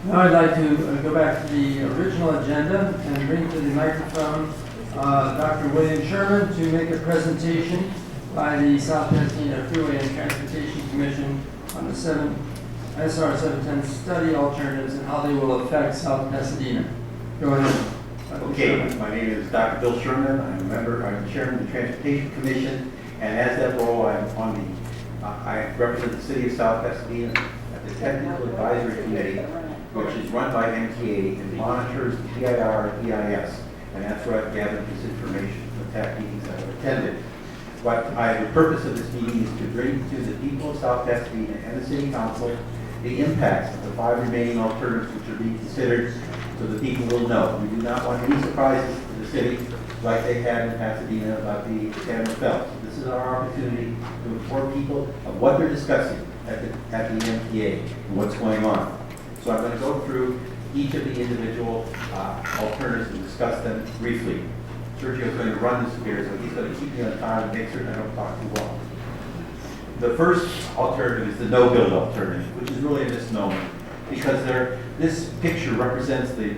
Now I'd like to go back to the original agenda and bring to the microphone Dr. William Sherman to make a presentation by the South Pasadena Freeway and Transportation Commission on the SR-710 study alternatives and how they will affect South Pasadena. Go ahead. Okay, my name is Dr. Bill Sherman. I'm chairman of the Transportation Commission, and as that role, I represent the city of South Pasadena at the Technical Advisory Committee, which is run by MTA and monitors the PIR and EIS, and that's where I've gathered this information from the TAC meetings that I've attended. The purpose of this meeting is to bring to the people of South Pasadena and the City Council the impacts of the 5 remaining alternatives which are being considered, so the people will know. We do not want any surprises to the city like they had in Pasadena about the San Rafael. So this is our opportunity to inform people of what they're discussing at the MTA and what's going on. So I'm going to go through each of the individual alternatives and discuss them briefly. Sergio is going to run this here, so he's going to keep me on time and make certain I don't talk too long. The first alternative is the no-build alternative, which is really a misnomer, because this picture represents the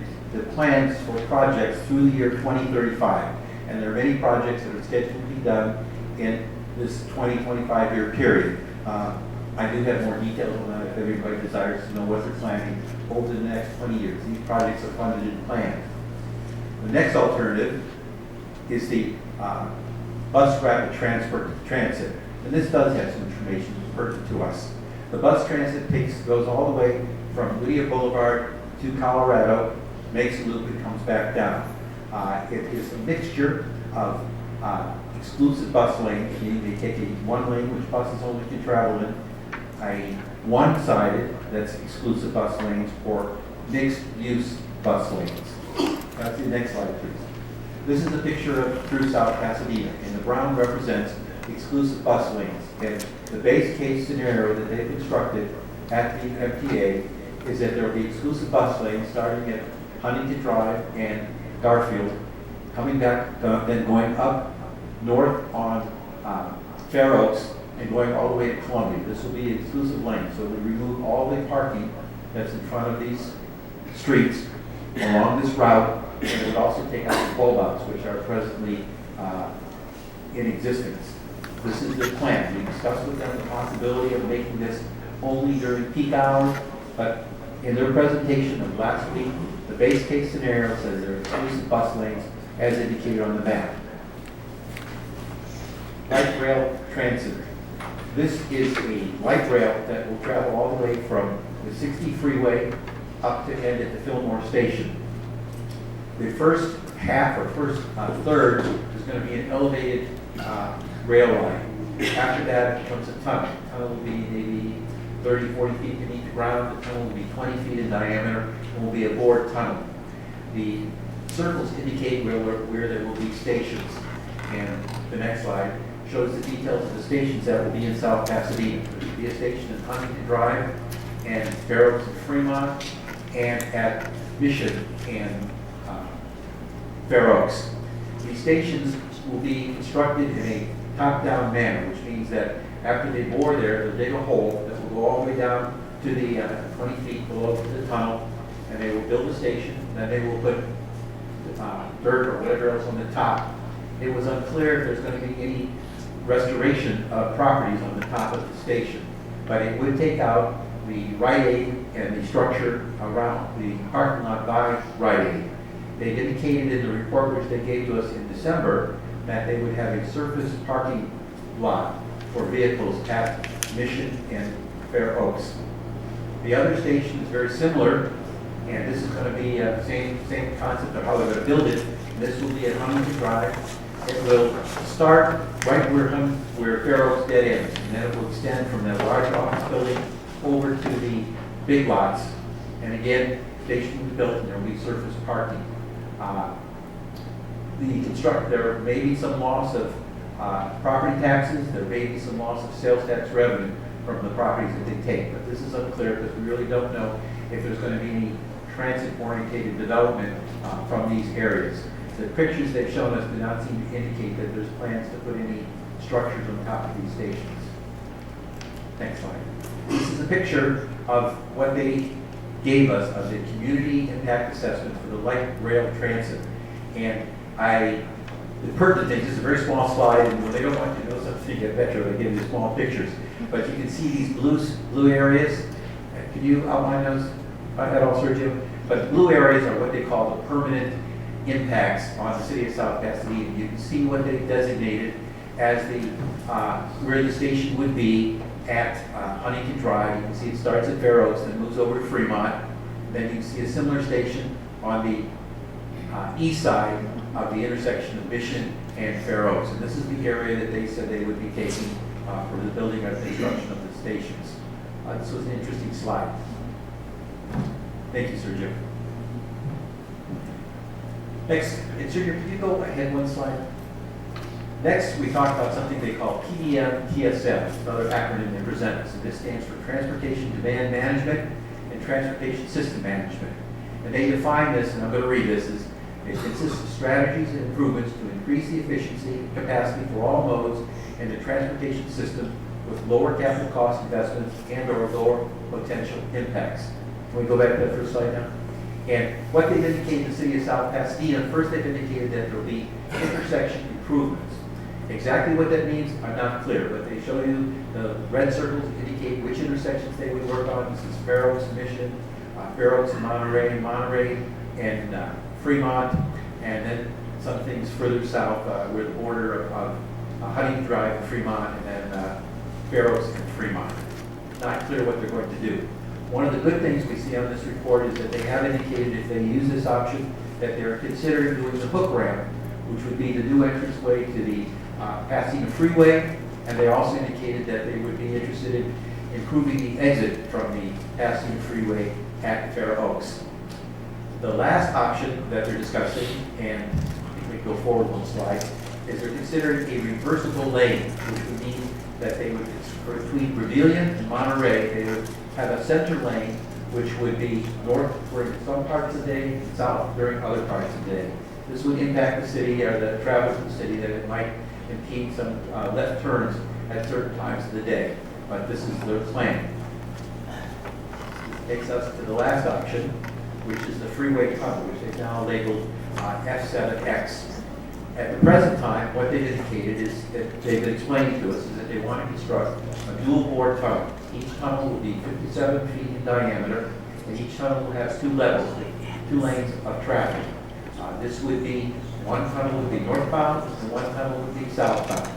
plans for projects through the year 2035, and there are many projects that are scheduled to be done in this 20-25 year period. I do have more details on that if everybody desires to know what they're planning over the next 20 years. These projects are funded and planned. The next alternative is the bus rapid transit. And this does have some information pertinent to us. The bus transit goes all the way from Whittier Boulevard to Colorado, makes a loop, and comes back down. It is a mixture of exclusive bus lanes, meaning they take one lane which buses only can travel in, a one-sided, that's exclusive bus lanes, or mixed-use bus lanes. That's the next slide, please. This is a picture of through South Pasadena, and the brown represents exclusive bus lanes. And the base case scenario that they've constructed at the MTA is that there will be exclusive bus lanes starting at Huntington Drive and Garfield, coming back, then going up north on Fair Oaks and going all the way to Columbia. This will be an exclusive lane, so we remove all the parking that's in front of these streets along this route, and it would also take out the bulb outs, which are presently in existence. This is the plan. We discussed with them the possibility of making this only during peak hours, but in their presentation of last week, the base case scenario says there are exclusive bus lanes as indicated on the map. Light rail transit. This is a light rail that will travel all the way from the 60 freeway up to end at the Fillmore station. The first half or first third is going to be an elevated rail line. After that, it becomes a tunnel. The tunnel will be maybe 30, 40 feet beneath the ground. The tunnel will be 20 feet in diameter and will be a bored tunnel. The circles indicate where there will be stations. And the next slide shows the details of the stations that will be in South Pasadena. There will be a station in Huntington Drive and Fair Oaks and Fremont, and at Mission and Fair Oaks. These stations will be constructed in a top-down manner, which means that after they bore there, they'll dig a hole that will go all the way down to the 20 feet below the tunnel, and they will build a station, and then they will put dirt or whatever else on the top. It was unclear if there's going to be any restoration of properties on the top of the station, but it would take out the Rite Aid and the structure around the parking lot by Rite Aid. They indicated in the report which they gave to us in December that they would have a surface parking lot for vehicles at Mission and Fair Oaks. The other station is very similar, and this is going to be the same concept of how they're going to build it. This will be at Huntington Drive. It will start right where Fair Oaks dead ends, and then it will extend from that large office building over to the big lots. And again, station will be built, and there will be surface parking. There may be some loss of property taxes. There may be some loss of sales tax revenue from the properties that they take, but this is unclear because we really don't know if there's going to be any transit-oriented development from these areas. The pictures they've shown us do not seem to indicate that there's plans to put any structures on top of these stations. Next slide. This is a picture of what they gave us of the community impact assessment for the light rail transit. And the pertinent thing, this is a very small slide, and when they don't want you to know something at Metro, they give you small pictures. But you can see these blue areas. Can you outline those at all, Sergio? But blue areas are what they call the permanent impacts on the city of South Pasadena. You can see what they designated as the where the station would be at Huntington Drive. You can see it starts at Fair Oaks and moves over to Fremont. Then you can see a similar station on the east side of the intersection of Mission and Fair Oaks. And this is the area that they said they would be taking for the building or construction of the stations. This was an interesting slide. Thank you, Sergio. Next, and Sergio, can you go ahead one slide? Next, we talked about something they call PDM-TSM, another acronym they present us. And this stands for Transportation Demand Management and Transportation System Management. And they define this, and I'm going to read this, as it consists of strategies and improvements to increase the efficiency and capacity for all modes in the transportation system with lower capital cost investments and or lower potential impacts. Can we go back to that first slide now? And what they've indicated in the city of South Pasadena, first they've indicated that there will be intersection improvements. Exactly what that means, I'm not clear, but they show you the red circles indicate which intersections they would work on. This is Fair Oaks and Mission, Fair Oaks and Monterey and Fremont, and then some things further south where the border of Huntington Drive and Fremont, and then Fair Oaks and Fremont. Not clear what they're going to do. One of the good things we see on this report is that they have indicated if they use this option that they're considering doing the hook ramp, which would be the new entranceway to the Pasadena Freeway, and they also indicated that they would be interested in improving the exit from the Pasadena Freeway at Fair Oaks. The last option that they're discussing, and if we go forward one slide, is they're considering a reversible lane, which would mean that they would, between Rebellion and Monterey, they would have a center lane, which would be north for some parts of the day, and south during other parts of the day. This would impact the city or the travel to the city, that it might impede some left turns at certain times of the day. But this is their plan. Takes us to the last option, which is the freeway tunnel, which they've now labeled F7X. At the present time, what they've indicated is that they've been explaining to us is that they want to construct a dual bore tunnel. Each tunnel will be 57 feet in diameter, and each tunnel will have two levels, two lanes of traffic. This would be, one tunnel would be northbound and one tunnel would be southbound.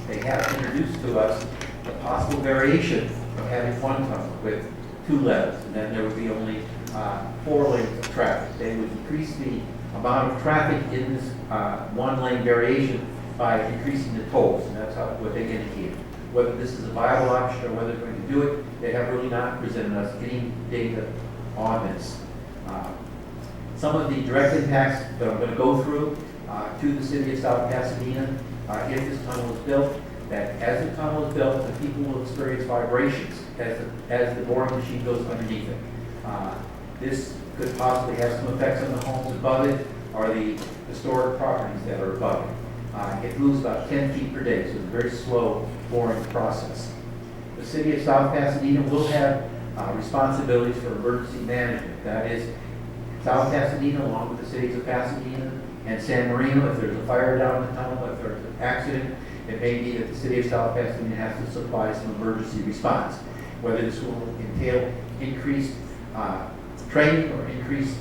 They have introduced to us the possible variation of having one tunnel with two levels, and then there would be only 4 lanes of traffic. They would increase the amount of traffic in this one lane variation by increasing the tolls, and that's what they indicated. Whether this is a viable option or whether they're going to do it, they have really not presented us any data on this. Some of the direct impacts that I'm going to go through to the city of South Pasadena, if this tunnel is built, that as the tunnel is built, the people will experience vibrations as the boring machine goes underneath it. This could possibly have some effects on the homes above it or the historic properties that are above it. It moves about 10 feet per day, so it's a very slow boring process. The city of South Pasadena will have responsibilities for emergency management. That is, South Pasadena, along with the cities of Pasadena and San Marino, if there's a fire down the tunnel, if there's an accident, it may be that the city of South Pasadena has to supply some emergency response. Whether this will entail increased training or increased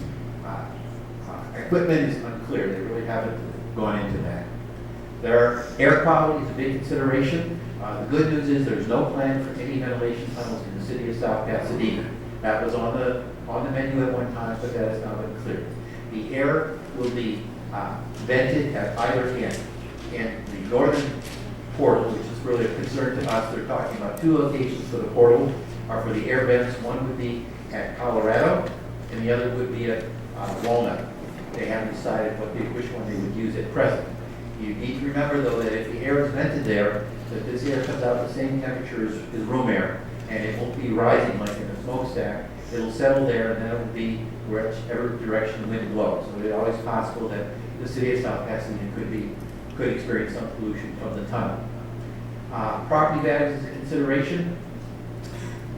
equipment is unclear. They really haven't gone into that. Air quality is a big consideration. The good news is there's no plan for any ventilation tunnels in the city of South Pasadena. That was on the menu at one time, but that has now been cleared. The air will be vented at either end. And the northern portal, which is really a concern to us, they're talking about 2 locations for the portal, are for the air vents. One would be at Colorado, and the other would be at Walnut. They haven't decided which one they would use at present. You need to remember, though, that if the air is vented there, that this air comes out the same temperature as room air, and it won't be rising like in a smokestack. It'll settle there, and then it will be whichever direction the wind blows. So it's always possible that the city of South Pasadena could experience some pollution from the tunnel. Property values is a consideration.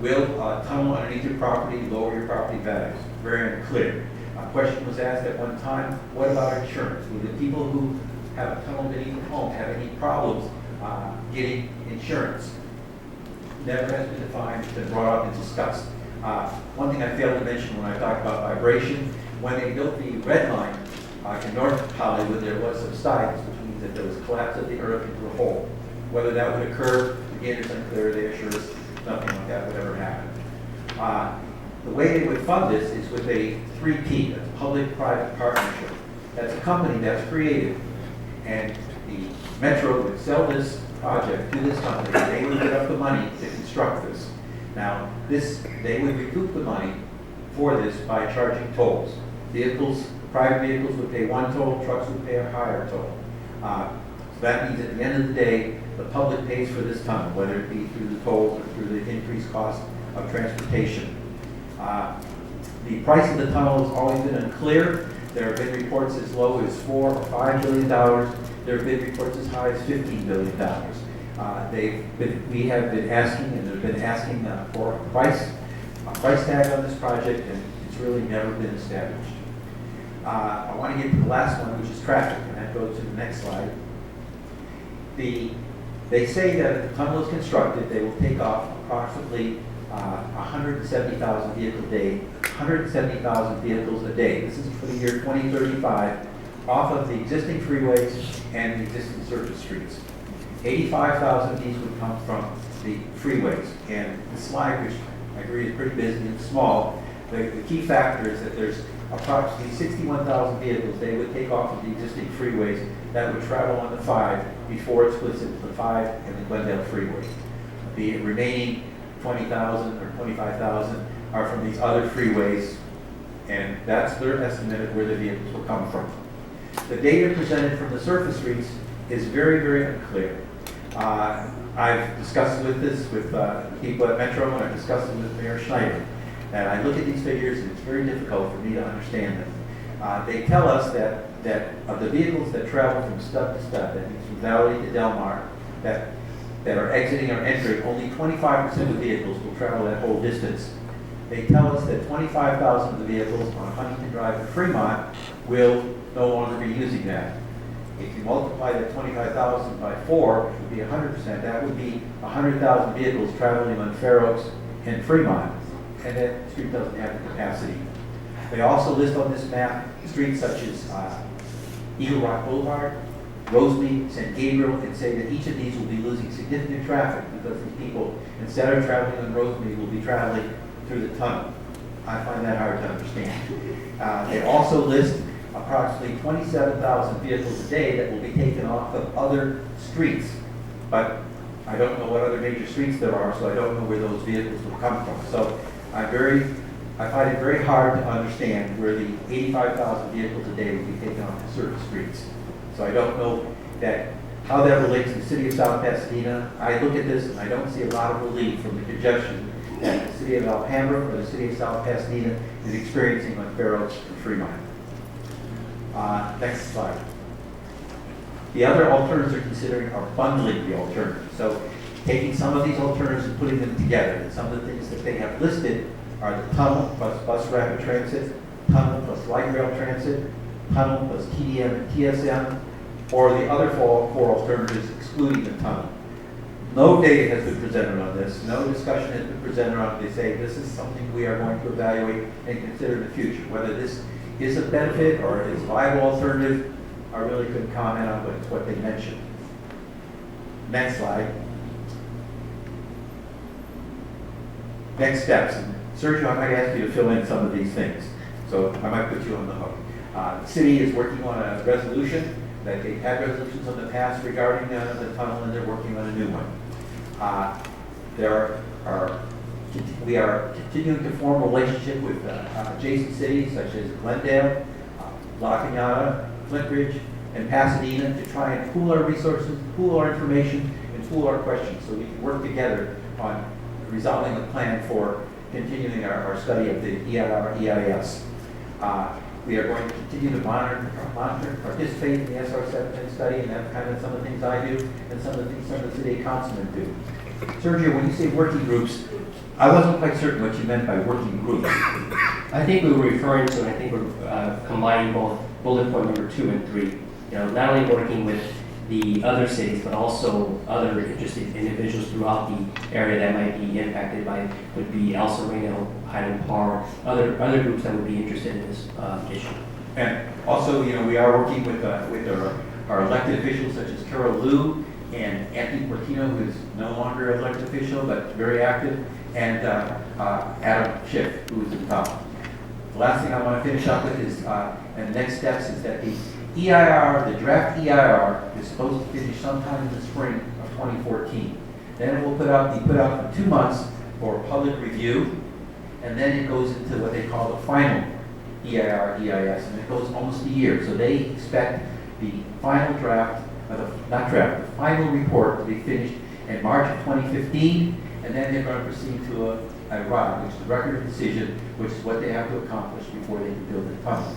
Will a tunnel underneath your property lower your property values? Very unclear. A question was asked at one time, what about insurance? Will the people who have a tunnel beneath their home have any problems getting insurance? Never has been defined, been brought up and discussed. One thing I failed to mention when I talked about vibration, when they built the red line in North Hollywood, there was subsidence, which means that there was collapse of the earth into a hole. Whether that would occur, again, is unclear. They assure us nothing like that would ever happen. The way they would fund this is with a 3P, that's public-private partnership. That's a company that's created, and the Metro would sell this project to this company. They would get up the money to construct this. Now, they would recoup the money for this by charging tolls. Vehicles, private vehicles would pay one toll, trucks would pay a higher toll. So that means at the end of the day, the public pays for this tunnel, whether it be through the tolls or through the increased cost of transportation. The price of the tunnel has always been unclear. There have been reports as low as $4 or $5 billion. There have been reports as high as $15 billion. We have been asking, and they've been asking for a price tag on this project, and it's really never been established. I want to get to the last one, which is traffic, and that goes to the next slide. They say that if the tunnel is constructed, they will take off approximately 170,000 vehicles a day. This is for the year 2035, off of the existing freeways and the existing surface streets. 85,000 of these would come from the freeways. And the slide, which I agree is pretty busy and small, the key factor is that there's approximately 61,000 vehicles they would take off of the existing freeways that would travel on the 5 before it splits into the 5 and the Glendale Freeway. The remaining 20,000 or 25,000 are from these other freeways, and that's their estimate of where the vehicles will come from. The data presented from the surface streets is very, very unclear. I've discussed this with people at Metro, and I've discussed it with Mayor Schneider. And I look at these figures, and it's very difficult for me to understand them. They tell us that of the vehicles that travel from stub to stub, that means from Valley to Del Mar, that are exiting or entering, only 25% of the vehicles will travel that whole distance. They tell us that 25,000 of the vehicles on Huntington Drive in Fremont will no longer be using that. If you multiply that 25,000 by 4, which would be 100%, that would be 100,000 vehicles traveling on Fair Oaks and Fremont, and that street doesn't have the capacity. They also list on this map streets such as Eagle Rock Boulevard, Rosemead, San Gabriel, and say that each of these will be losing significant traffic because these people, instead of traveling on Rosemead, will be traveling through the tunnel. I find that hard to understand. They also list approximately 27,000 vehicles a day that will be taken off of other streets. But I don't know what other major streets there are, so I don't know where those vehicles will come from. So I find it very hard to understand where the 85,000 vehicles a day will be taken off of certain streets. So I don't know how that relates to the city of South Pasadena. I look at this and I don't see a lot of relief from the congestion that the city of Alhambra or the city of South Pasadena is experiencing on Fair Oaks and Fremont. Next slide. The other alternatives they're considering are bundling the alternatives. So taking some of these alternatives and putting them together. And some of the things that they have listed are the tunnel plus bus rapid transit, tunnel plus light rail transit, tunnel plus TDM and TSM, or the other four alternatives excluding the tunnel. No data has been presented on this. No discussion has been presented on it. They say this is something we are going to evaluate and consider in the future. Whether this is a benefit or is a viable alternative, I really couldn't comment on, but it's what they mentioned. Next slide. Next steps. And Sergio, I might ask you to fill in some of these things. So I might put you on the hook. The city is working on a resolution. That they've had resolutions in the past regarding the tunnel, and they're working on a new one. We are continuing to form a relationship with adjacent cities such as Glendale, La Cañada, Flint Ridge, and Pasadena to try and pool our resources, pool our information, and pool our questions so we can work together on resolving a plan for continuing our study of the EIS. We are going to continue to monitor, participate in the SR-710 study, and that's kind of some of the things I do, and some of the things some of the city councilmen do. Sergio, when you say working groups, I wasn't quite certain what you meant by working groups. I think we were referring to, I think we're combining both bullet point number 2 and 3. You know, not only working with the other cities, but also other interested individuals throughout the area that might be impacted by, would be El Sereno, Highland Park, other groups that would be interested in this issue. And also, you know, we are working with our elected officials such as Carol Liu and Anthony Portino, who is no longer an elected official, but very active, and Adam Schiff, who is at the top. The last thing I want to finish up with is, and the next steps is that the EIR, the draft EIR, is supposed to finish sometime in the spring of 2014. Then it will be put out for 2 months for public review, and then it goes into what they call the final EIR, EIS, and it goes almost a year. So they expect the final draft, the final report to be finished in March of 2015, and then they're going to proceed to a ROD, which is the record of decision, which is what they have to accomplish before they can build the tunnel.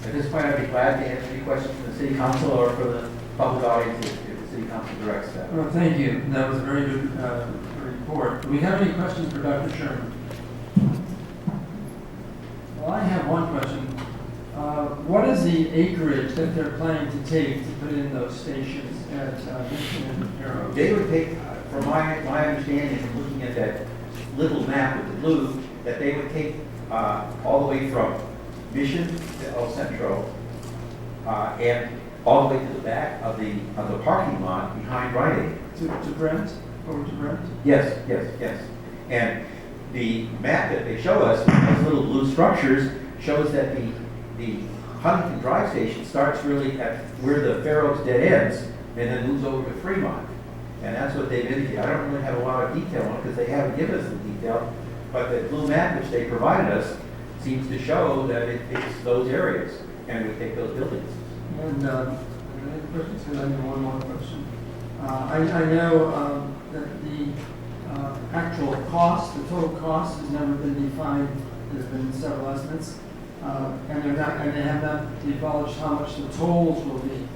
At this point, I'd be glad to answer any questions from the City Council or for the public audience if the City Council directs that. Well, thank you. That was a very good report. Do we have any questions for Dr. Sherman? Well, I have one question. What is the acreage that they're planning to take to put in those stations at Mission and Fair Oaks? They would take, from my understanding from looking at that little map with the blue, that they would take all the way from Mission to El Centro and all the way to the back of the parking lot behind Rite Aid. To Brent? Over to Brent? Yes. And the map that they show us, those little blue structures, shows that the Huntington Drive station starts really at where the Fair Oaks dead ends and then moves over to Fremont. And that's what they've indicated. I don't really have a lot of detail on it because they haven't given us the detail, but the blue map which they provided us seems to show that it's those areas and we take those buildings. And any questions? I have one more question. I know that the actual cost, the total cost, has never been defined. There's been several estimates, and they have not divulged how much the tolls will be.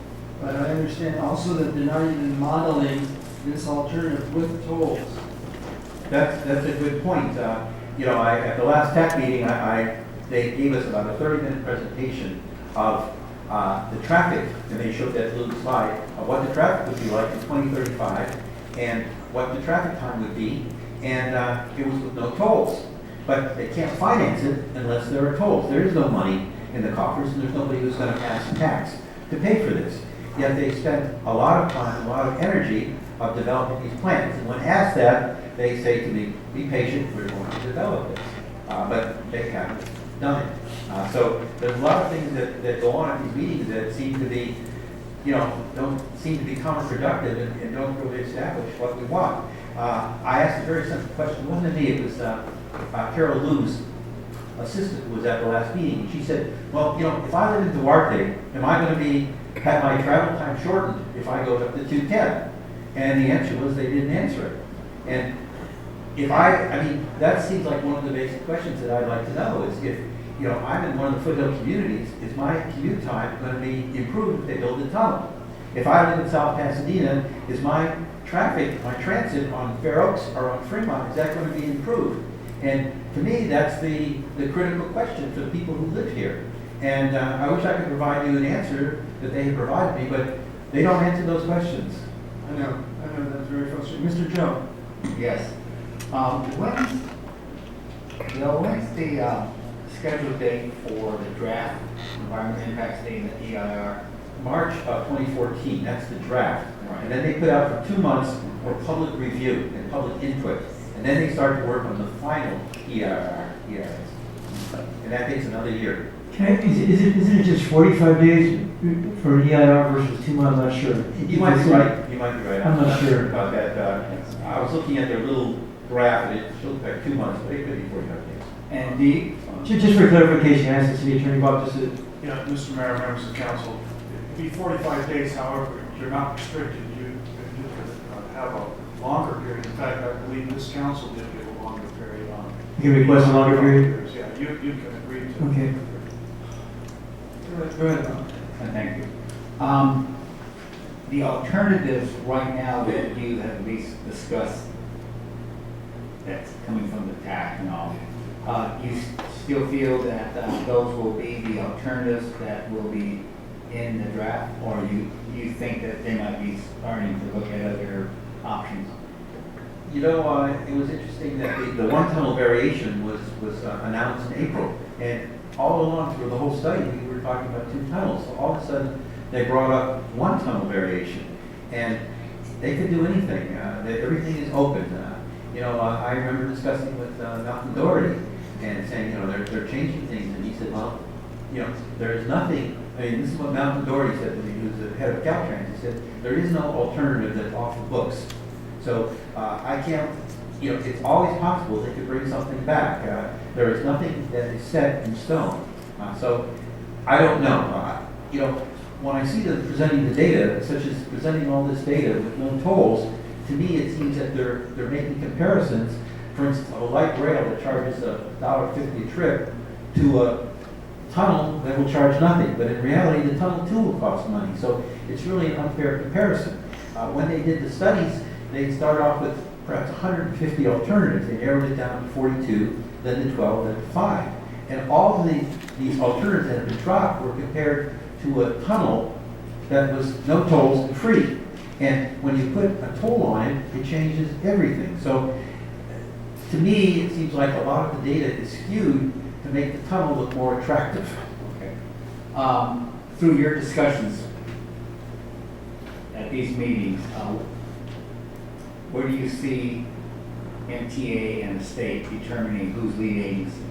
But I understand also that they're not even modeling this alternative with tolls. That's a good point. You know, at the last tech meeting, they gave us about a 30-minute presentation of the traffic, and they showed that little slide of what the traffic would be like in 2035 and what the traffic time would be, and it was with no tolls. But they can't finance it unless there are tolls. There is no money in the coffers, and there's nobody who's going to pass a tax to pay for this. Yet they spend a lot of time, a lot of energy of developing these plans. And when asked that, they say to me, be patient, we're going to develop this. But they haven't done it. So there's a lot of things that go on at these meetings that seem to be, you know, don't seem to be counterproductive and don't really establish what we want. I asked a very simple question. It wasn't me, it was Carol Liu's assistant who was at the last meeting. And she said, well, you know, if I live in Duarte, am I going to have my travel time shortened if I go up to 210? And the answer was they didn't answer it. And if I mean, that seems like one of the basic questions that I'd like to know is if, you know, I'm in one of the foothill communities, is my commute time going to be improved if they build a tunnel? If I live in South Pasadena, is my traffic, my transit on Fair Oaks or on Fremont, is that going to be improved? And to me, that's the critical question for the people who live here. And I wish I could provide you an answer that they have provided me, but they don't answer those questions. I know that's very frustrating. Mr. Joe? Yes. When's the scheduled date for the draft environmental impact statement, EIR? March of 2014, that's the draft. Right. And then they put out for 2 months for public review and public input. And then they start to work on the final EIRs. And that takes another year. Isn't it just 45 days for an EIR versus 2 months? I'm not sure. You might be right. You might be right. I'm not sure about that. I was looking at their little graph, and it showed like 2 months, but it could be 45 days. And Just for clarification, I asked the city attorney about this. Yeah, Mr. Mayor, members of council, it'd be 45 days, however, you're not restricted. You could have a longer period. In fact, I believe this council did give a longer period on. You can request a longer period? Yeah, you can agree to. Okay. Go ahead, Bob. thank you. The alternatives right now that you have at least discussed, that's coming from the TAC and all. You still feel that those will be the alternatives that will be in the draft, or you think that they might be starting to look at other options? You know, it was interesting that the one tunnel variation was announced in April, and all along through the whole study, we were talking about 2 tunnels. So all of a sudden, they brought up one tunnel variation, and they could do anything. Everything is open. You know, I remember discussing with Malcolm Doherty and saying, you know, they're changing things, and he said, well, you know, there is nothing. I mean, this is what Malcolm Doherty said when he was the head of Caltrans. He said, there is no alternative that's off the books. So I can't, you know, it's always possible they could bring something back. There is nothing that is set in stone. So I don't know. You know, when I see them presenting the data, such as presenting all this data with no tolls, to me it seems that they're making comparisons. For instance, a light rail that charges $1.50 a trip to a tunnel that will charge nothing. But in reality, the tunnel too will cost money. So it's really an unfair comparison. When they did the studies, they started off with perhaps 150 alternatives. They narrowed it down to 42, then to 12, then to 5. And all of these alternatives that have been dropped were compared to a tunnel that was no tolls and free. And when you put a toll on it, it changes everything. So to me, it seems like a lot of the data is skewed to make the tunnel look more attractive. Okay. Through your discussions at these meetings, where do you see MTA and the state determining who's lead agency?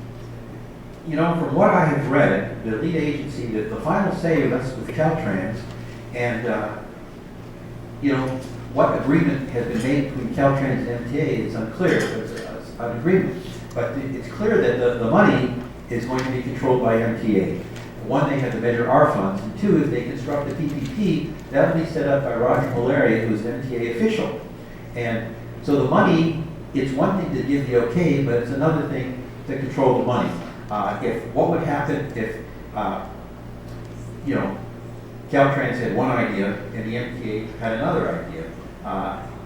You know, from what I have read, the lead agency, the final say rests with Caltrans, and you know, what agreement has been made between Caltrans and MTA is unclear. There's an agreement, but it's clear that the money is going to be controlled by MTA. One, they have to measure our funds, and 2, if they construct a PPP, that will be set up by Roger Malaria, who's an MTA official. And so the money, it's one thing to give the okay, but it's another thing to control the money. What would happen if, you know, Caltrans had one idea and the MTA had another idea?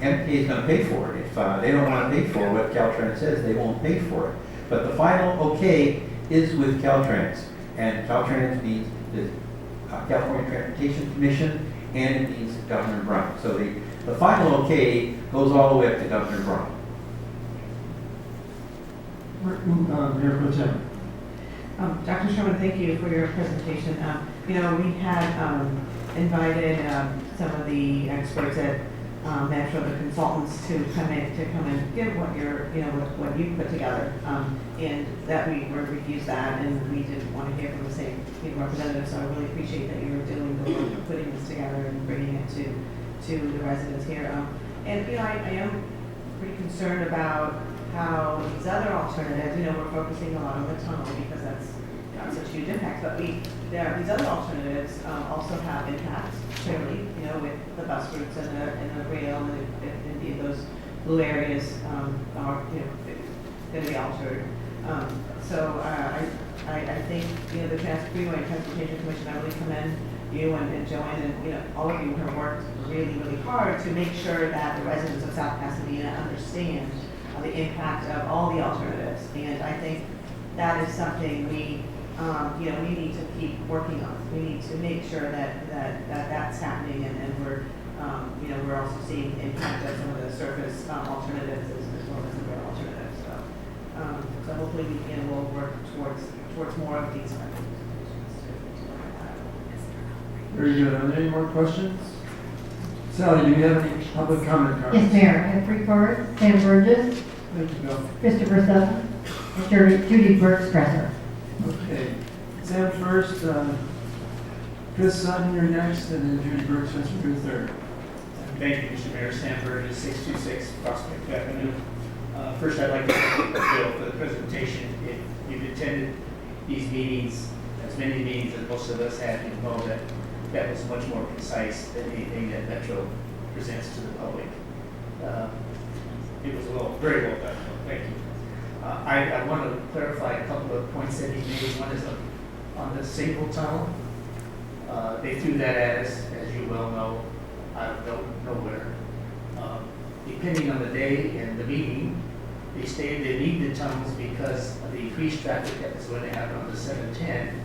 MTA is going to pay for it. If they don't want to pay for what Caltrans says, they won't pay for it. But the final okay is with Caltrans, and Caltrans means the California Transportation Commission, and it means Governor Brown. So the final okay goes all the way up to Governor Brown. Mayor Pro Tem. Dr. Sherman, thank you for your presentation. You know, we had invited some of the experts at Metro, the consultants, to come and give what what you put together, and that we refused that, and we didn't want to hear from the same representatives. So I really appreciate that you were doing the work of putting this together and bringing it to the residents here. And you know, I am pretty concerned about how these other alternatives, you know, we're focusing a lot on the tunnel because that's got such huge impacts, but these other alternatives also have impacts, clearly, you know, with the bus routes and the rail, and if indeed those blue areas are, you know, going to be altered. So I think, you know, the Freeway and Transportation Commission, I really commend you and Joanne and, you know, all of you who have worked really, really hard to make sure that the residents of South Pasadena understand the impact of all the alternatives. And I think that is something we, you know, we need to keep working on. We need to make sure that's happening, and we're, you know, we're also seeing the impact of some of the surface alternatives as well as the rail alternatives. So hopefully we can, we'll work towards more of these recommendations to look at that. Very good. Are there any more questions? Sally, do you have any public comment cards? Yes, Mayor. I have 3 cards. Sam Burgess, Thank you, Bill. Christopher Sutton, and Judy Burke Stresser. Okay. Sam first, Chris Sutton, you're next, and then Judy Brooks, you're third. Thank you, Mr. Mayor. Sam Burgess, 626 Prospect Avenue. First, I'd like to thank Bill for the presentation. If you've attended these meetings, as many meetings as most of us have, you know that that was much more concise than anything that Metro presents to the public. It was very well done. Thank you. I want to clarify a couple of points that he made. One is on the single tunnel. They threw that at us, as you well know, out of nowhere. Depending on the day and the meeting, they need the tunnels because of the increased traffic that was going to happen on the 710.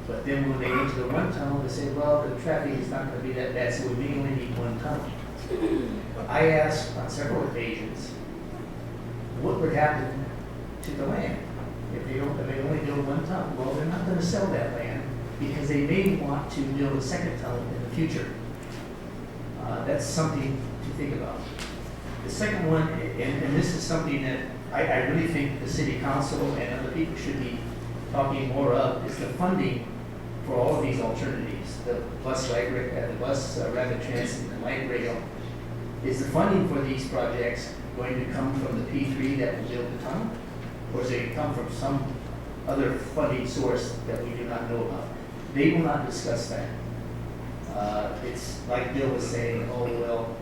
But then when they went to the one tunnel, they said, well, the traffic is not going to be that bad, so we may only need one tunnel. But I asked on several occasions, what would happen to the land if they only build one tunnel? Well, they're not going to sell that land because they may want to build a second tunnel in the future. That's something to think about. The second one, and this is something that I really think the city council and other people should be talking more of, is the funding for all of these alternatives. The bus rapid transit, and the light rail. Is the funding for these projects going to come from the P3 that will build the tunnel? Or is it come from some other funding source that we do not know about? They will not discuss that. It's like Bill was saying, oh, well,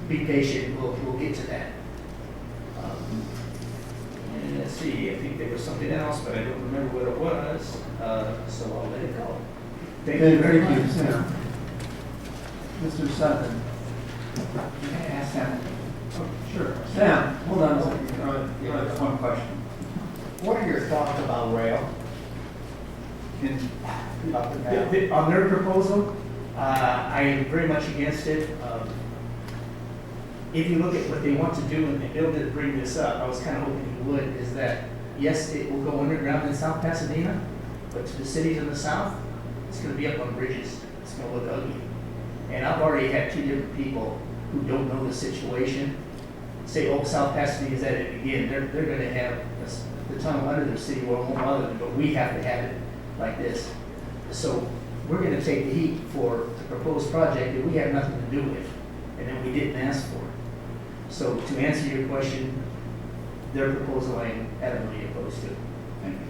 be patient, we'll get to that. And let's see, I think there was something else, but I don't remember what it was, so I'll let it go. Thank you very much. Sam. Mr. Sutton. Can I ask them? Oh, sure. Sam, hold on a second. Go ahead. Yeah, just one question. What are your thoughts about rail? Up and down? On their proposal, I am very much against it. If you look at what they want to do, and Bill did bring this up, I was kind of hoping he would, is that, yes, it will go underground in South Pasadena, but to the cities in the south, it's going to be up on bridges. It's going to look ugly. And I've already had two different people who don't know the situation say, oh, South Pasadena is at it again. They're going to have the tunnel under their city, well, won't bother them, but we have to have it like this. So we're going to take the heat for the proposed project that we have nothing to do with, and then we didn't ask for. So to answer your question, their proposal I am adamantly opposed to. Thank you.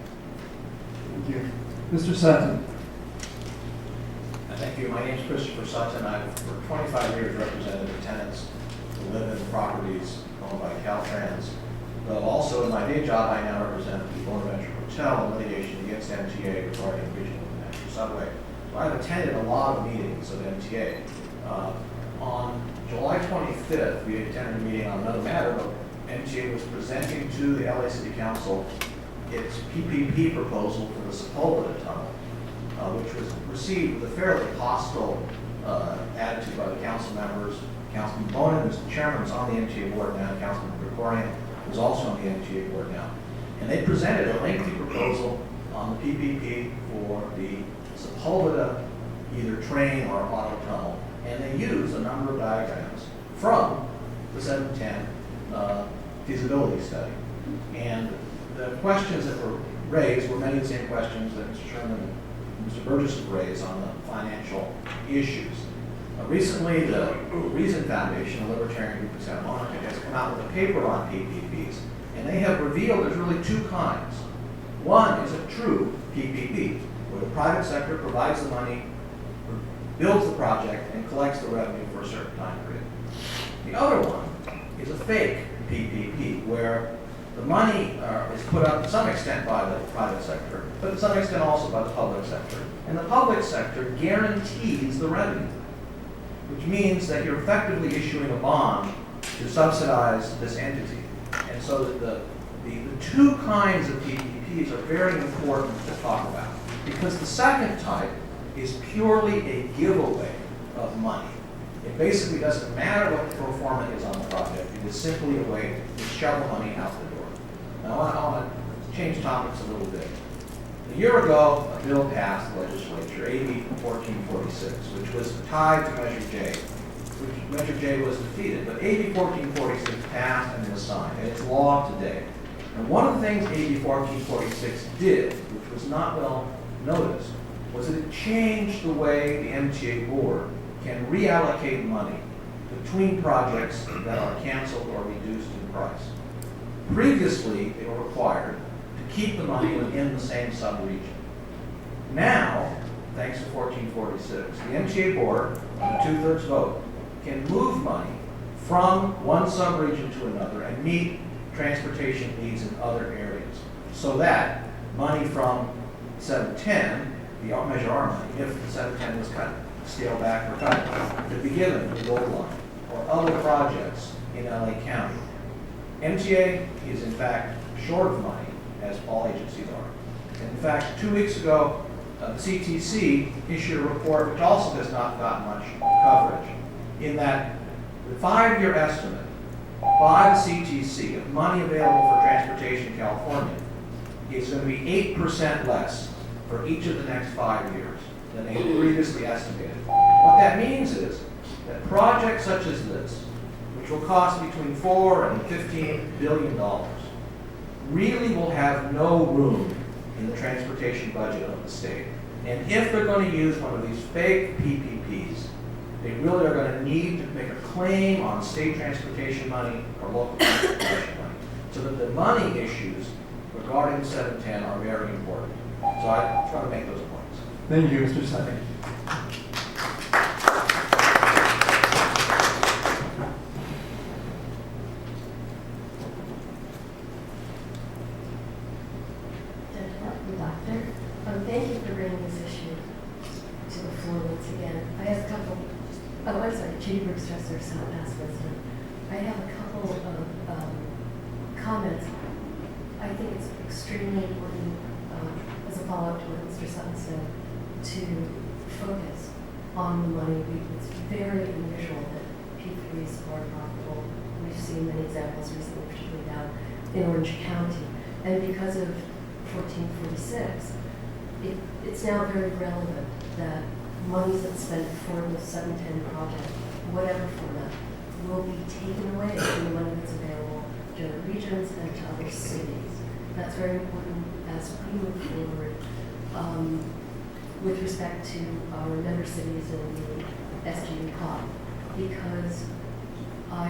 Thank you. Mr. Sutton. Thank you. My name is Christopher Sutton. I've for 25 years represented the tenants who live in the properties owned by Caltrans. But also in my day job, I now represent the Bonaventure Hotel in litigation against MTA regarding regional international subway. So I've attended a lot of meetings of MTA. On July 25th, we attended a meeting on another matter, but MTA was presenting to the LA City Council its PPP proposal for the Sepulveda Tunnel, which was received with a fairly hostile attitude by the council members. Councilman Bonin, who's the chairman, was on the MTA board now. Councilman Gregorian was also on the MTA board now. And they presented a lengthy proposal on the PPP for the Sepulveda, either train or auto tunnel. And they used a number of diagrams from the 710 feasibility study. And the questions that were raised were many of the same questions that Mr. Sherman and Mr. Burgess have raised on the financial issues. Recently, the Reason Foundation, a libertarian group in Santa Monica, has come out with a paper on PPPs, and they have revealed there's really two kinds. One is a true PPP, where the private sector provides the money, builds the project, and collects the revenue for a certain time period. The other one is a fake PPP, where the money is put up to some extent by the private sector, but to some extent also by the public sector. And the public sector guarantees the revenue, which means that you're effectively issuing a bond to subsidize this entity. And so that the two kinds of PPPs are very important to talk about, because the second type is purely a giveaway of money. It basically doesn't matter what the pro forma is on the project. It is simply a way to shovel money out the door. Now, I want to change topics a little bit. A year ago, a bill passed the legislature, AB 1446, which was tied to Measure J, which Measure J was defeated. But AB 1446 passed and was signed, and it's law today. And one of the things AB 1446 did, which was not well noticed, was that it changed the way the MTA board can reallocate money between projects that are canceled or reduced in price. Previously, they were required to keep the money within the same sub-region. Now, thanks to 1446, the MTA board, on a two-thirds vote, can move money from one sub-region to another and meet transportation needs in other areas, so that money from 710, the Measure R money, if the 710 was cut, scaled back or cut, could be given to the Gold Line or other projects in LA County. MTA is in fact short of money, as all agencies are. In fact, 2 weeks ago, the CTC issued a report which also has not gotten much coverage, in that the 5-year estimate by the CTC of money available for transportation in California is going to be 8% less for each of the next 5 years than they previously estimated. What that means is that projects such as this, which will cost between $4 and $15 billion, really will have no room in the transportation budget of the state. And if they're going to use one of these fake PPPs, they really are going to need to make a claim on state transportation money or local transportation money. So that the money issues regarding the 710 are very important. So I try to make those points. Thank you, Mr. Sutton. Doctor, thank you for bringing this issue to the floor once again. I have a couple, I'm sorry, Judy Brooks-Dresser, South Pass resident. I have a couple of comments. I think it's extremely important, as a follow-up to what Mr. Sutton said, to focus on the money. It's very unusual that P3s are profitable. We've seen many examples recently, particularly down in Orange County. And because of 1446, it's now very relevant that monies that's spent for the 710 project, whatever format, will be taken away from the money that's available to other regions and to other cities. That's very important as we move forward with respect to our member cities in the SGU COP, because I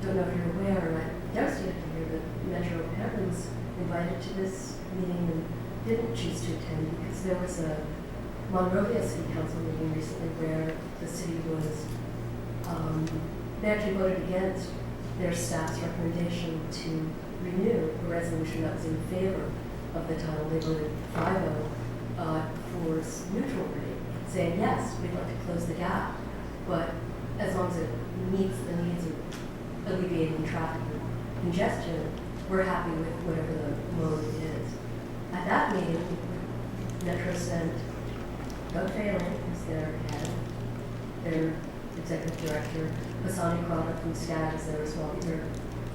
don't know if you're aware, and I'm devastated to hear that Metro Heavens invited to this meeting and didn't choose to attend because there was a Monrovia City Council meeting recently where the city was, they actually voted against their staff's recommendation to renew a resolution that was in favor of the tunnel. They voted 5-0 for neutral rate, saying yes, we'd like to close the gap, but as long as it meets the needs of alleviating traffic congestion, we're happy with whatever the mode is. At that meeting, Metro sent Doug Phelan, who's their head, their executive director, Hassani Crowder from SCAG is there as well. They're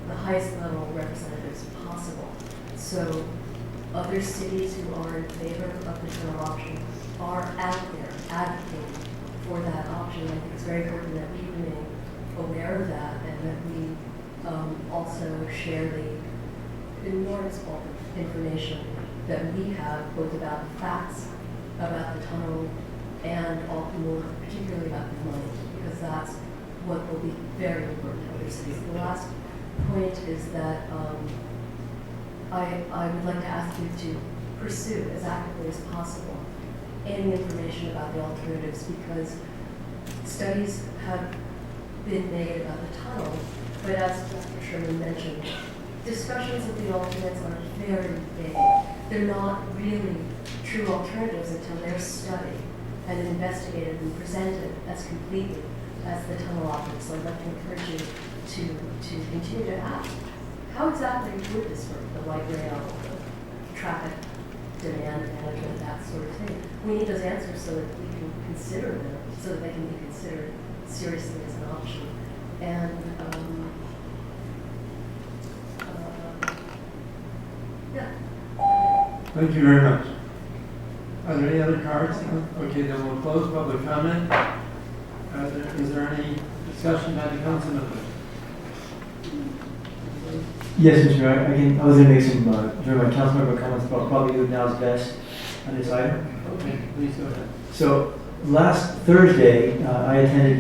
the highest level representatives possible. So other cities who are in favor of the tunnel option are out there advocating for that option. I think it's very important that we remain aware of that and that we also share the enormous bulk of information that we have, both about the facts about the tunnel and all more particularly about the money, because that's what will be very important to other cities. The last point is that I would like to ask you to pursue as actively as possible any information about the alternatives, because studies have been made about the tunnel, but as Dr. Sherman mentioned, discussions of the alternates are very vague. They're not really true alternatives until they're studied and investigated and presented as completely as the tunnel option. So I'd like to encourage you to continue to ask, how exactly would this work, the light rail, the traffic demand management, that sort of thing? We need those answers so that we can consider them, so that they can be considered seriously as an option. And yeah. Thank you very much. Are there any other cards? Okay, then we'll close public comment. Is there any discussion by the council members? Yes, Mr. Mayor, I was going to make some, during my council member comments, but probably now is best on this item. Okay, please go ahead. So last Thursday, I attended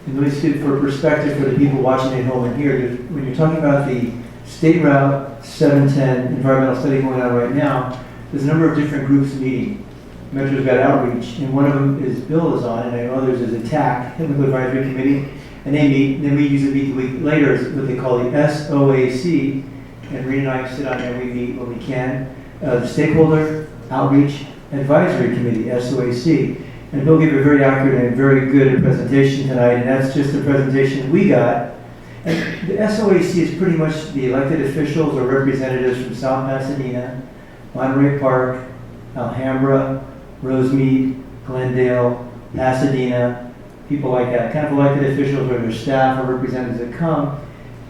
and let me speak for perspective for the people watching at home and here, when you're talking about the State Route 710 environmental study going on right now, there's a number of different groups meeting. Metro's got outreach, and one of them is Bill is on, and I know others is ATTAC, Technical Advisory Committee, and they meet, and then we usually meet the week later, is what they call the SOAC, and Rena and I sit on there, we meet when we can. The Stakeholder Outreach Advisory Committee, SOAC. And Bill gave a very accurate and very good presentation tonight, and that's just the presentation we got. And the SOAC is pretty much the elected officials or representatives from South Pasadena, Monterey Park, Alhambra, Rosemead, Glendale, Pasadena, people like that, kind of elected officials or their staff or representatives that come.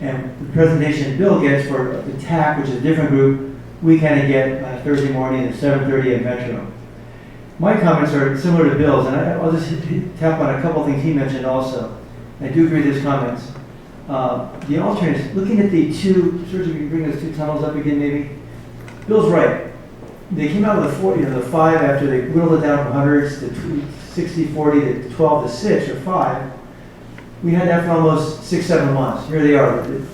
And the presentation Bill gets for the TAC, which is a different group, we kind of get Thursday morning at 7:30 at Metro. My comments are similar to Bill's, and I'll just tap on a couple things he mentioned also. I do agree with his comments. The alternatives, looking at the two, Serge, if you can bring those two tunnels up again maybe. Bill's right. They came out with the 5 after they whittled it down from hundreds to 60, 40 to 12 to 6 or 5. We had that for almost 6, 7 months. Here they are, with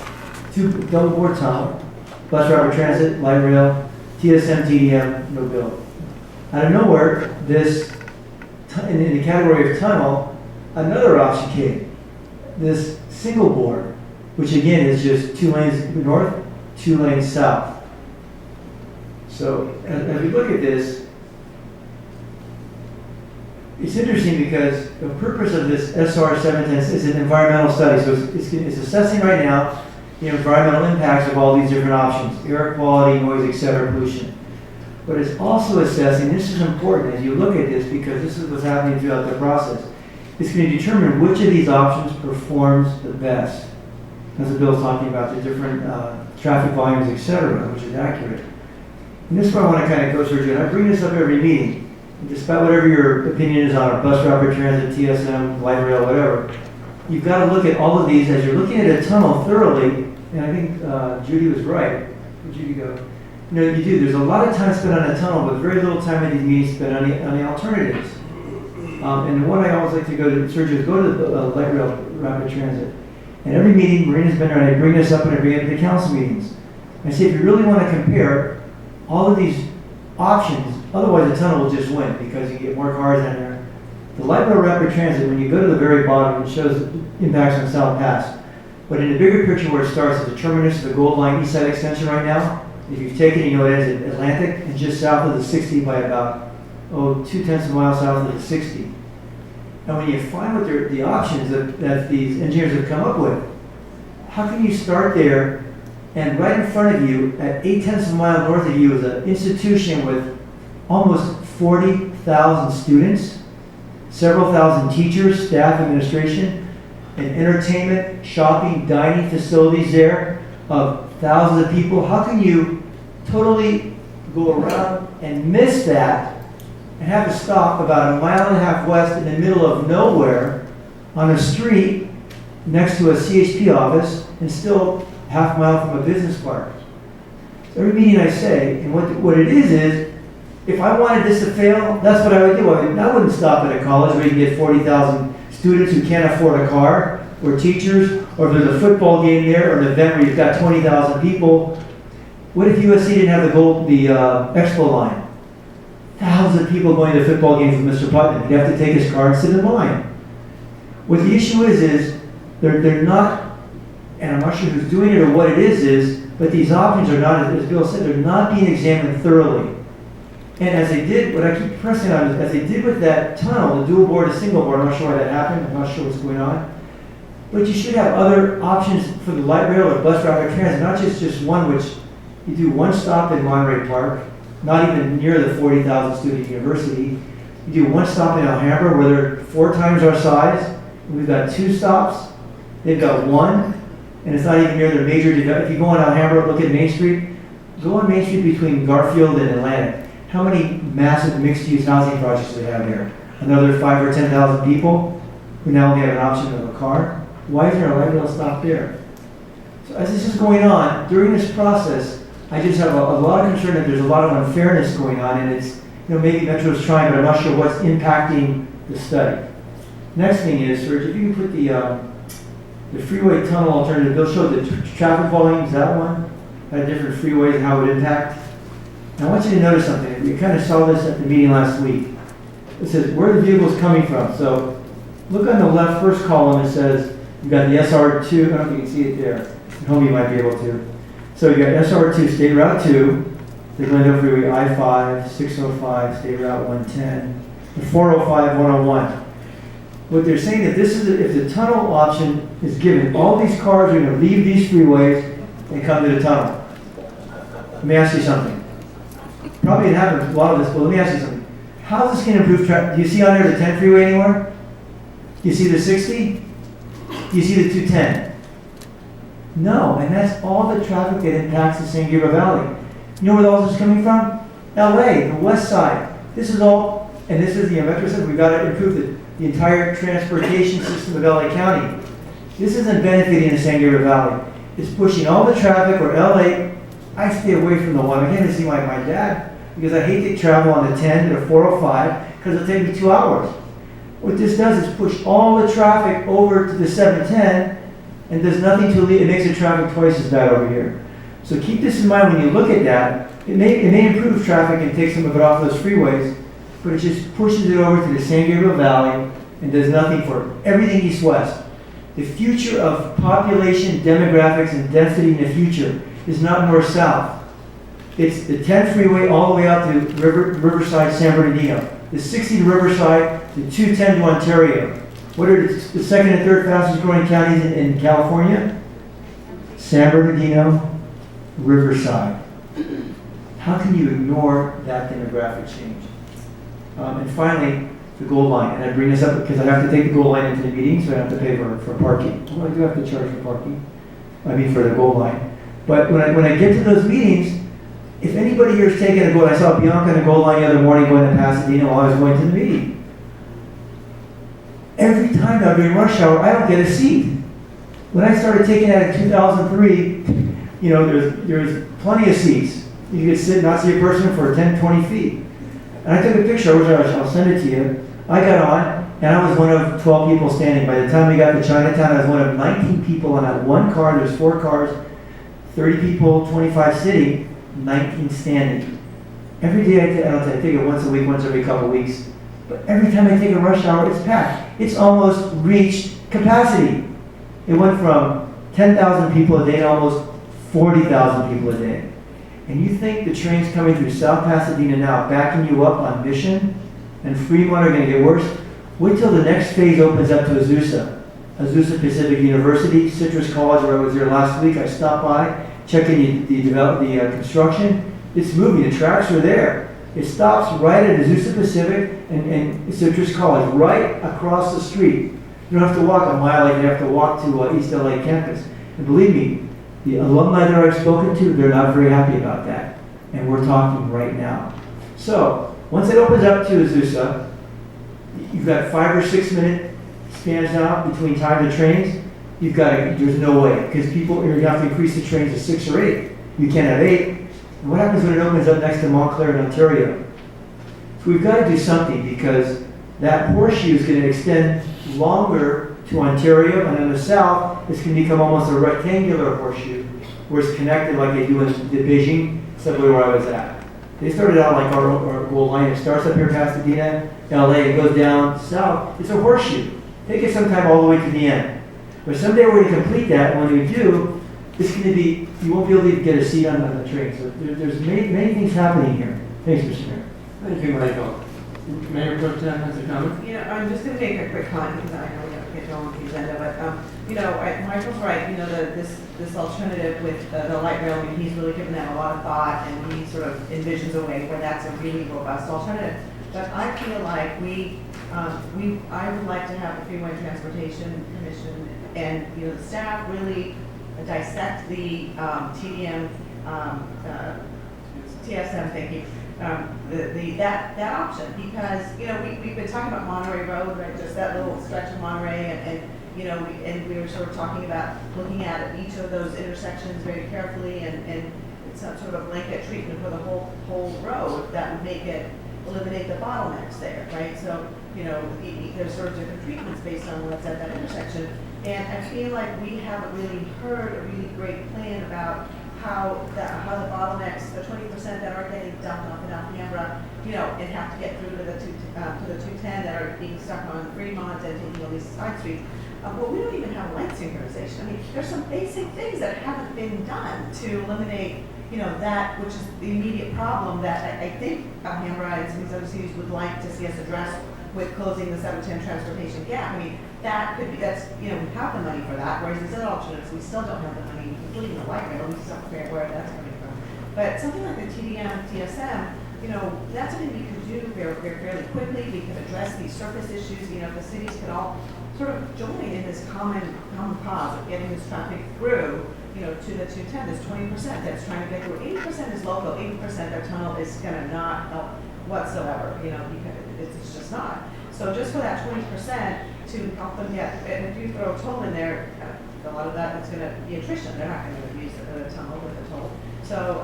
the 2 double board tunnel, bus rapid transit, light rail, TSM, TDM, no bill. Out of nowhere, this, in the category of tunnel, another option came. This single board, which again is just 2 lanes north, 2 lanes south. So as we look at this, it's interesting because the purpose of this SR-710 is an environmental study. So it's assessing right now the environmental impacts of all these different options, air quality, noise, etc., pollution. But it's also assessing, this is important as you look at this because this is what's happening throughout the process. It's going to determine which of these options performs the best. As the Bill's talking about, the different traffic volumes, etc., which is accurate. And this is where I want to kind of go through, and I bring this up every meeting. And despite whatever your opinion is on a bus rapid transit, TSM, light rail, whatever, you've got to look at all of these as you're looking at a tunnel thoroughly. And I think Judy was right. Where'd Judy go? You know, you do. There's a lot of time spent on a tunnel, but very little time in these meetings spent on the alternatives. And the one I always like to go to, Sergio, is go to the light rail rapid transit. And every meeting, Marina's been there, and I bring this up and I bring it to the council meetings. I say, if you really want to compare all of these options, otherwise the tunnel will just win because you get more cars in there. The light rail rapid transit, when you go to the very bottom, it shows impacts on South Pass. But in the bigger picture where it starts at the terminus of the Gold Line East Side Extension right now, if you've taken it, you know it ends at Atlantic and just south of the 60 by about, 0.2 of a mile south of the 60. And when you find what the options that these engineers have come up with, how can you start there and right in front of you, at 0.8 of a mile north of you, is an institution with almost 40,000 students, several thousand teachers, staff, administration, and entertainment, shopping, dining facilities there of thousands of people. How can you totally go around and miss that and have to stop about 1.5 miles west in the middle of nowhere on a street next to a CHP office and still half a mile from a business park? So every meeting I say, and what it is, if I wanted this to fail, that's what I would do. I wouldn't stop at a college where you get 40,000 students who can't afford a car, or teachers, or if there's a football game there, or an event where you've got 20,000 people. What if USC didn't have the Expo line? Thousands of people going to football games with Mr. Putnam. He'd have to take his car and sit in line. What the issue is they're not, and I'm not sure who's doing it or what it is, but these options are not, as Bill said, they're not being examined thoroughly. And as they did, what I keep pressing on is, as they did with that tunnel, the dual board, a single board, I'm not sure why that happened, I'm not sure what's going on. But you should have other options for the light rail or bus rapid transit, not just one, which you do one stop in Monterey Park, not even near the 40,000 student university. You do one stop in Alhambra where they're 4 times our size. We've got 2 stops. They've got 1, and it's not even near their major development. If you go on Alhambra, look at Main Street. Go on Main Street between Garfield and Atlantic. How many massive mixed-use housing projects do they have there? Another 5,000 or 10,000 people who now only have an option of a car. Why is there a light rail stop there? So as this is going on, during this process, I just have a lot of concern that there's a lot of unfairness going on, and it's, maybe Metro's trying, but I'm not sure what's impacting the study. Next thing is, Serge, if you can put the freeway tunnel alternative, they'll show the traffic volumes, that one, at different freeways and how it would impact. And I want you to notice something. We kind of saw this at the meeting last week. It says where the vehicle's coming from. So look on the left first column, it says you've got the SR-2, I don't know if you can see it there. At home you might be able to. So you got SR-2, State Route 2, the Glendale Freeway I-5, 605, State Route 110, the 405, 101. What they're saying is this is, if the tunnel option is given, all these cars are gonna leave these freeways and come to the tunnel. Let me ask you something. Probably it happens, a lot of this, but let me ask you something. How is this gonna improve traffic? Do you see on there the 10 freeway anywhere? Do you see the 60? Do you see the 210? No, and that's all the traffic that impacts the San Gabriel Valley. You know where all this is coming from? LA, the west side. This is all, and this is the Metro said we've got to improve the entire transportation system of LA County. This isn't benefiting the San Gabriel Valley. It's pushing all the traffic, or LA. I stay away from the one. I can't see my dad because I hate to travel on the 10 to the 405 because it'll take me 2 hours. What this does is push all the traffic over to the 710 and does nothing to alleviate. It makes the traffic twice as bad over here. So keep this in mind when you look at that. It may improve traffic and take some of it off those freeways, but it just pushes it over to the San Gabriel Valley and does nothing for everything east-west. The future of population, demographics, and density in the future is not north-south. It's the 10 freeway all the way out to Riverside, San Bernardino. The 60 to Riverside, the 210 to Ontario. What are the second and third fastest growing counties in California? San Bernardino, Riverside. How can you ignore that demographic change? And finally, the gold line. And I bring this up because I have to take the gold line into the meeting, so I have to pay for parking. Well, I do have to charge for parking. I mean for the gold line. But when I get to those meetings, if anybody here is taking a gold, I saw Bianca in a gold line the other morning going to Pasadena while I was going to the meeting. Every time now during rush hour, I don't get a seat. When I started taking that in 2003, you know, there's plenty of seats. You could sit and not see a person for 10, 20 feet. And I took a picture, I'll send it to you. I got on, and I was one of 12 people standing. By the time we got to Chinatown, I was one of 19 people on that one car. There's 4 cars, 30 people, 25 sitting, 19 standing. Every day I take it once a week, once every couple of weeks. But every time I take a rush hour, it's packed. It's almost reached capacity. It went from 10,000 people a day to almost 40,000 people a day. And you think the trains coming through South Pasadena now, backing you up on Mission and Fremont are going to get worse? Wait till the next phase opens up to Azusa. Azusa Pacific University, Citrus College, where I was there last week. I stopped by, checked in the construction. It's moving, the tracks are there. It stops right at Azusa Pacific and Citrus College, right across the street. You don't have to walk a mile like you have to walk to East LA campus. And believe me, the alumni that I've spoken to, they're not very happy about that. And we're talking right now. So, once it opens up to Azusa, you've got 5 or 6 minute spans now between time to trains. There's no way, because you have to increase the trains to 6 or 8. You can't have 8. And what happens when it opens up next to Montclair in Ontario? So we've got to do something, because that horseshoe is going to extend longer to Ontario, and in the south, it's going to become almost a rectangular horseshoe, where it's connected like they do in the Beijing subway where I was at. They started out like our gold line. It starts up here Pasadena, LA, it goes down south. It's a horseshoe. Take it sometime all the way to the end. But someday we're going to complete that, and when we do, it's going to be, you won't be able to get a seat on the train. So there's many things happening here. Thanks, Mr. Mayor. Thank you, Michael. Mayor Pro Tem has a comment. You know, I'm just going to make a quick comment because I know we have to get going with the agenda, but you know, Michael's right. You know, this alternative with the light rail, I mean, he's really given that a lot of thought, and he sort of envisions a way where that's a really robust alternative. But I feel like I would like to have the Freeway Transportation Commission and, you know, the staff really dissect the TDM, TSM, thank you, that option, because, you know, we've been talking about Monterey Road, right, just that little stretch of Monterey, and you know, we were sort of talking about looking at each of those intersections very carefully, and some sort of blanket treatment for the whole road that would eliminate the bottlenecks there, right? So, you know, there's sort of different treatments based on what's at that intersection. And I feel like we haven't really heard a really great plan about how the bottlenecks, the 20% that are getting dumped off in Alhambra, you know, and have to get through to the 210 that are being stuck on Fremont and taking all these side streets. Well, we don't even have light synchronization. I mean, there's some basic things that haven't been done to eliminate, you know, that which is the immediate problem that I think Alhambra and some of these other cities would like to see us address with closing the 710 transportation gap. I mean, that could be, that's, we have the money for that, whereas these other alternatives, we still don't have the money, including the light rail, we still don't figure out where that's coming from. But something like the TDM, TSM, that's something we could do fairly quickly. We could address these surface issues, the cities could all sort of join in this common cause of getting this traffic through, to the 210. There's 20% that's trying to get through. 80% is local, 80% their tunnel is gonna not help whatsoever, because it's just not. So just for that 20% to help them get, and if you throw a toll in there, a lot of that is gonna be attrition. They're not gonna use the tunnel with a toll. So,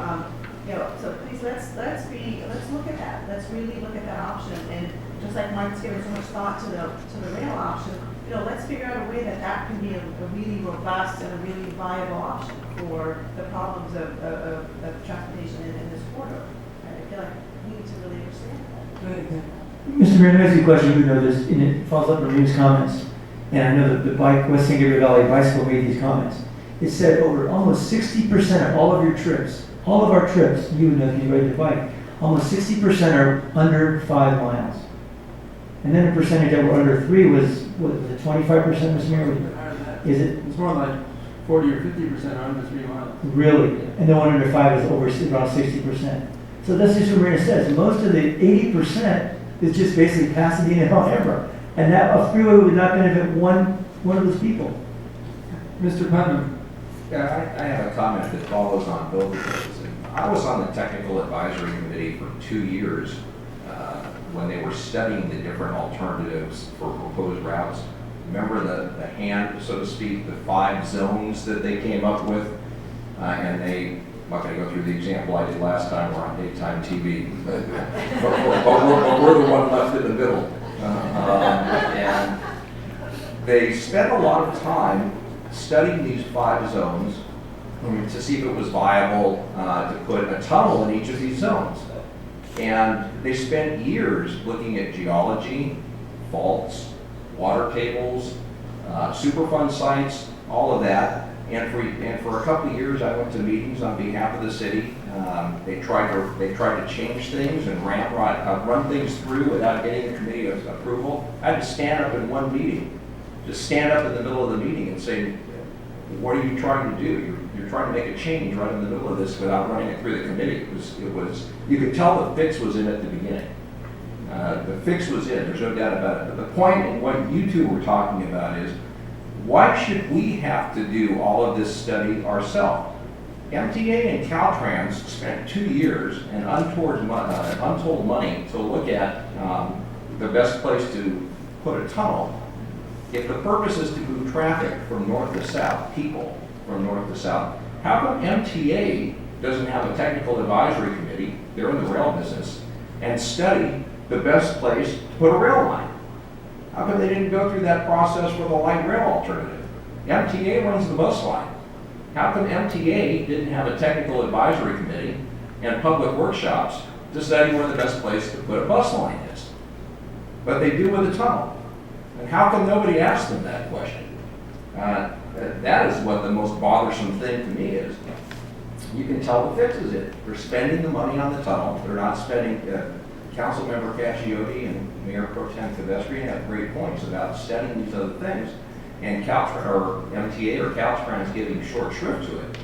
so please let's look at that. Let's really look at that option. And just like Mike's given so much thought to the rail option, let's figure out a way that can be a really robust and a really viable option for the problems of transportation in this corridor. I feel like we need to really understand that. Mr. Mayor, I have a question. You know this, and it follows up on Renee's comments. And I know that the West San Gabriel Valley Bicycle made these comments. It said over almost 60% of all of your trips, all of our trips, you know if you ride your bike, almost 60% are under 5 miles. And then the percentage that were under 3 was, what was it, 25%, Mr. Mayor? Is it? It's more like 40 or 50% under 3 miles. Really? And the one under 5 is over around 60%. So that's just what Marina says. Most of the 80% is just basically Pasadena and Alhambra. And that a freeway would not benefit one of those people. Mr. Putnam. Yeah, I have a comment that follows on both of those. I was on the technical advisory committee for 2 years when they were studying the different alternatives for proposed routes. Remember the hand, so to speak, the 5 zones that they came up with? And I'm not going to go through the example I did last time, we're on daytime TV, but we're the one left in the middle. And they spent a lot of time studying these 5 zones to see if it was viable to put a tunnel in each of these zones. And they spent years looking at geology, faults, water tables, Superfund sites, all of that. And for a couple of years, I went to meetings on behalf of the city. They tried to change things and run things through without getting the committee approval. I had to stand up in one meeting, just stand up in the middle of the meeting and say, "What are you trying to do? You're trying to make a change right in the middle of this without running it through the committee." It was. You could tell the fix was in at the beginning. The fix was in. There's no doubt about it. But the point in what you two were talking about is, why should we have to do all of this study ourselves? MTA and Caltrans spent 2 years and untold money to look at the best place to put a tunnel. If the purpose is to move traffic from north to south, people from north to south, how come MTA doesn't have a technical advisory committee, they're in the rail business, and study the best place to put a rail line? How come they didn't go through that process for the light rail alternative? MTA runs the bus line. How come MTA didn't have a technical advisory committee and public workshops to study where the best place to put a bus line is? But they do with a tunnel. And how come nobody asked them that question? That is what the most bothersome thing to me is. You can tell the fix is it. They're spending the money on the tunnel. They're not spending. Councilmember Caccioti and Mayor Pro Tem Cavestrian have great points about studying these other things, and MTA or Caltrans giving short shrift to it.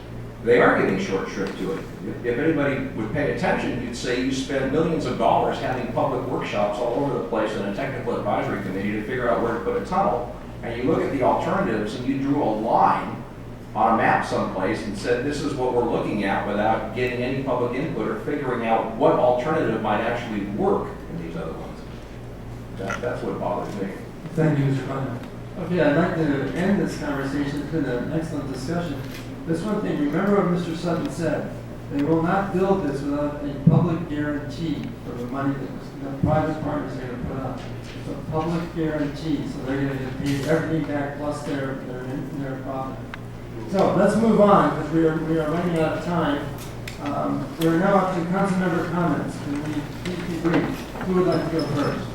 They are giving short shrift to it. If anybody would pay attention, you'd say you spend millions of dollars having public workshops all over the place and a technical advisory committee to figure out where to put a tunnel, and you look at the alternatives and you drew a line on a map someplace and said this is what we're looking at without getting any public input or figuring out what alternative might actually work in these other ones. That's what bothers me. Thank you, Mr. Putnam. Okay, I'd like to end this conversation. It's been an excellent discussion. There's one thing, remember what Mr. Sutton said. They will not build this without a public guarantee for the money that the private partners are going to put up. It's a public guarantee, so they're going to get paid everything back plus their profit. So let's move on because we are running out of time. We're now up to council member comments. Can we please be brief? Who would like to go first?